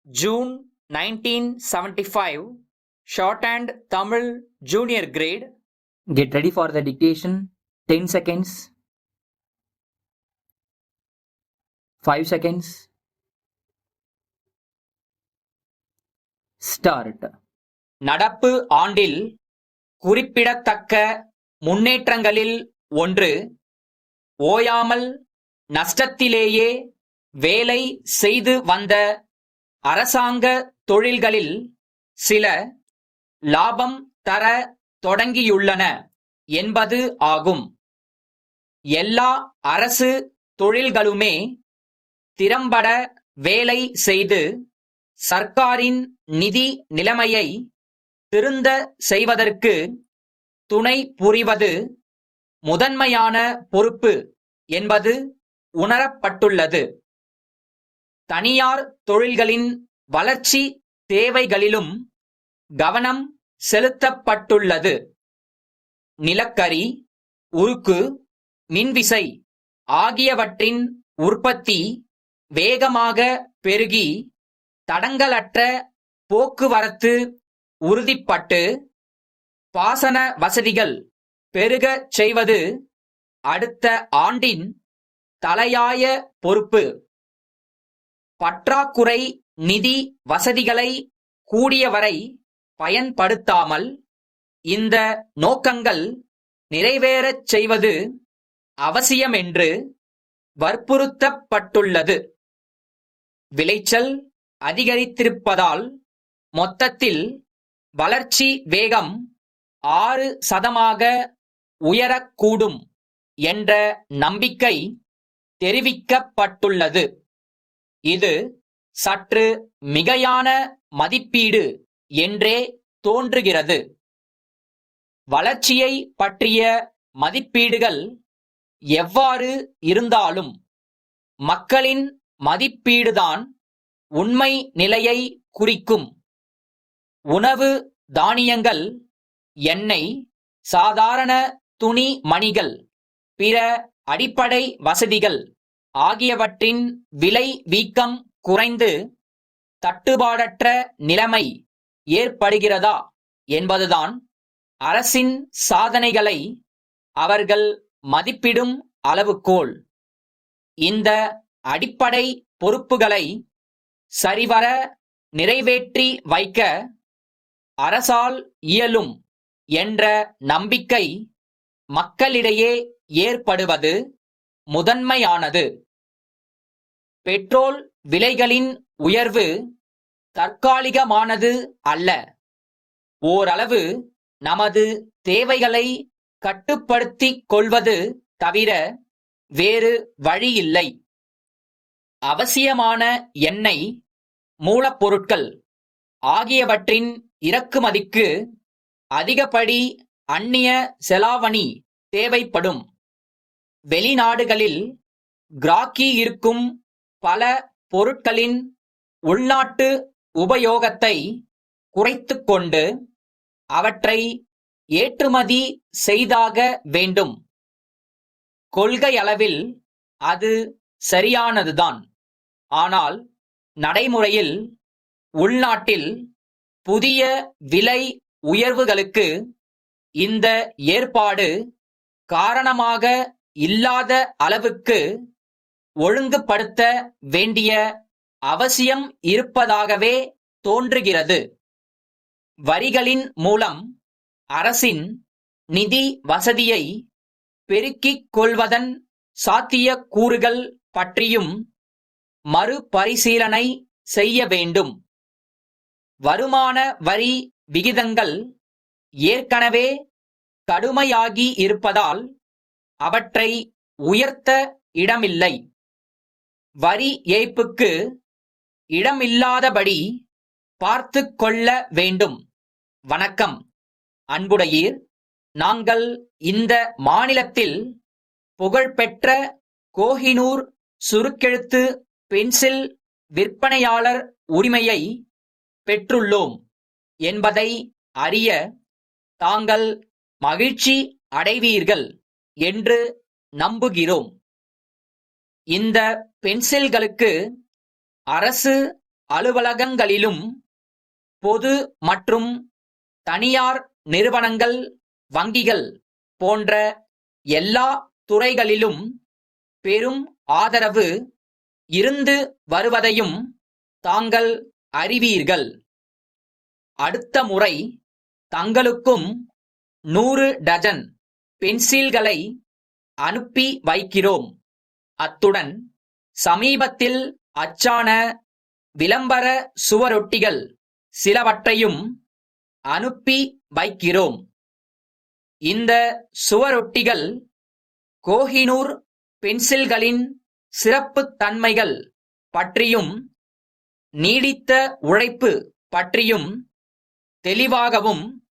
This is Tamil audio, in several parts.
June 1975, Shorthand Tamil Junior Grade. Get ready for the dictation. 10 seconds. 5 seconds. Start. நடப்பு ஆண்டில் குறிப்பிடத்தக்க முன்னேற்றங்களில் ஒன்று, ஓயாமல் நஷ்டத்திலேயே வேலை செய்து வந்த அரசாங்க தொழில்களில் சில லாபம் தர தொடங்கியுள்ளன என்பது ஆகும். எல்லா அரசு தொழில்களுமே திறம்பட வேலை செய்து சர்க்காரின் நிதி நிலைமையை திருந்த செய்வதற்கு துணை புரிவது முதன்மையான பொறுப்பு என்பது உணரப்பட்டுள்ளது. தனியார் தொழில்களின் வளர்ச்சி தேவைகளிலும் கவனம் செலுத்தப்பட்டுள்ளது. நிலக்கரி, உருக்கு, மின்விசை ஆகியவற்றின் உற்பத்தி வேகமாக பெருகி தடங்கலற்ற போக்குவரத்து உறுதிப்பட்டு பாசன வசதிகள் பெருகச் செய்வது அடுத்த ஆண்டின் தலையாய பொறுப்பு. பற்றாக்குறை நிதி வசதிகளை கூடியவரை பயன்படுத்தாமல் இந்த நோக்கங்கள் நிறைவேறச் செய்வது அவசியமென்று வற்புறுத்தப்பட்டுள்ளது. விளைச்சல் அதிகரித்திருப்பதால் மொத்தத்தில் வளர்ச்சி வேகம் 6% உயரக்கூடும் என்ற நம்பிக்கை தெரிவிக்கப்பட்டுள்ளது. இது சற்று மிகையான மதிப்பீடு என்றே தோன்றுகிறது. வளர்ச்சியை பற்றிய மதிப்பீடுகள் எவ்வாறு இருந்தாலும் மக்களின் மதிப்பீடுதான் உண்மை நிலையை குறிக்கும். உணவு தானியங்கள், எண்ணெய், சாதாரண துணி மணிகள், பிற அடிப்படை வசதிகள் ஆகியவற்றின் விலை வீக்கம் குறைந்து தட்டுப்பாடற்ற நிலைமை ஏற்படுகிறதா என்பதுதான் அரசின் சாதனைகளை அவர்கள் மதிப்பிடும் அளவுகோல். இந்த அடிப்படை பொறுப்புகளை சரிவர நிறைவேற்றி வைக்க அரசால் இயலும் என்ற நம்பிக்கை மக்களிடையே ஏற்படுவது முதன்மையானது. பெட்ரோல் விலைகளின் உயர்வு தற்காலிகமானது அல்ல. ஓரளவு நமது தேவைகளை கட்டுப்படுத்திக் கொள்வது தவிர வேறு வழியில்லை. அவசியமான எண்ணெய், மூலப்பொருட்கள் ஆகியவற்றின் இறக்குமதிக்கு அதிகப்படி அந்நிய செலாவணி தேவைப்படும். வெளிநாடுகளில் கிராக்கி இருக்கும் பல பொருட்களின் உள்நாட்டு உபயோகத்தை குறைத்துக்கொண்டு அவற்றை ஏற்றுமதி செய்தாக வேண்டும். கொள்கையளவில் அது சரியானதுதான். ஆனால் நடைமுறையில் உள்நாட்டில் புதிய விலை உயர்வுகளுக்கு இந்த ஏற்பாடு காரணமாக இல்லாத அளவுக்கு ஒழுங்குபடுத்த வேண்டிய அவசியம் இருப்பதாகவே தோன்றுகிறது. வரிகளின் மூலம் அரசின் நிதி வசதியை பெருக்கிக் கொள்வதன் சாத்தியக்கூறுகள் பற்றியும் மறுபரிசீலனை செய்ய வேண்டும். வருமான வரி விகிதங்கள் ஏற்கனவே கடுமையாகி இருப்பதால் அவற்றை உயர்த்த இடமில்லை. வரி ஏய்ப்புக்கு இடமில்லாதபடி பார்த்துக் கொள்ள வேண்டும். வணக்கம் அன்புடையீர், நாங்கள் இந்த மாநிலத்தில் புகழ்பெற்ற கோஹினூர் சுருக்கெழுத்து பென்சில் விற்பனையாளர் உரிமையை பெற்றுள்ளோம் என்பதை அறிய தாங்கள் மகிழ்ச்சி அடைவீர்கள் என்று நம்புகிறோம். இந்த பென்சில்களுக்கு அரசு அலுவலகங்களிலும் பொது மற்றும் தனியார் நிறுவனங்கள், வங்கிகள் போன்ற எல்லா துறைகளிலும் பெரும் ஆதரவு இருந்து வருவதையும் தாங்கள் அறிவீர்கள். அடுத்த முறை தங்களுக்கும் 100 டஜன் பென்சில்களை அனுப்பி வைக்கிறோம். அத்துடன் சமீபத்தில் அச்சான விளம்பர சுவரொட்டிகள் சிலவற்றையும் அனுப்பி வைக்கிறோம். இந்த சுவரொட்டிகள் கோஹினூர் பென்சில்களின் சிறப்புத் தன்மைகள் பற்றியும் நீடித்த உழைப்பு பற்றியும் தெளிவாகவும்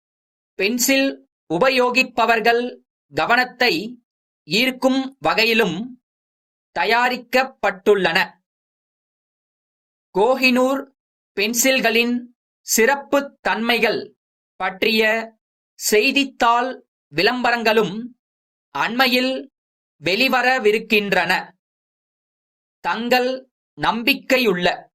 பென்சில் உபயோகிப்பவர்கள் கவனத்தை ஈர்க்கும் வகையிலும் தயாரிக்கப்பட்டுள்ளன. கோஹினூர் பென்சில்களின் சிறப்புத் தன்மைகள் பற்றிய செய்தித்தாள் விளம்பரங்களும் அண்மையில் வெளிவரவிருக்கின்றன. தங்கள் நம்பிக்கையுள்ள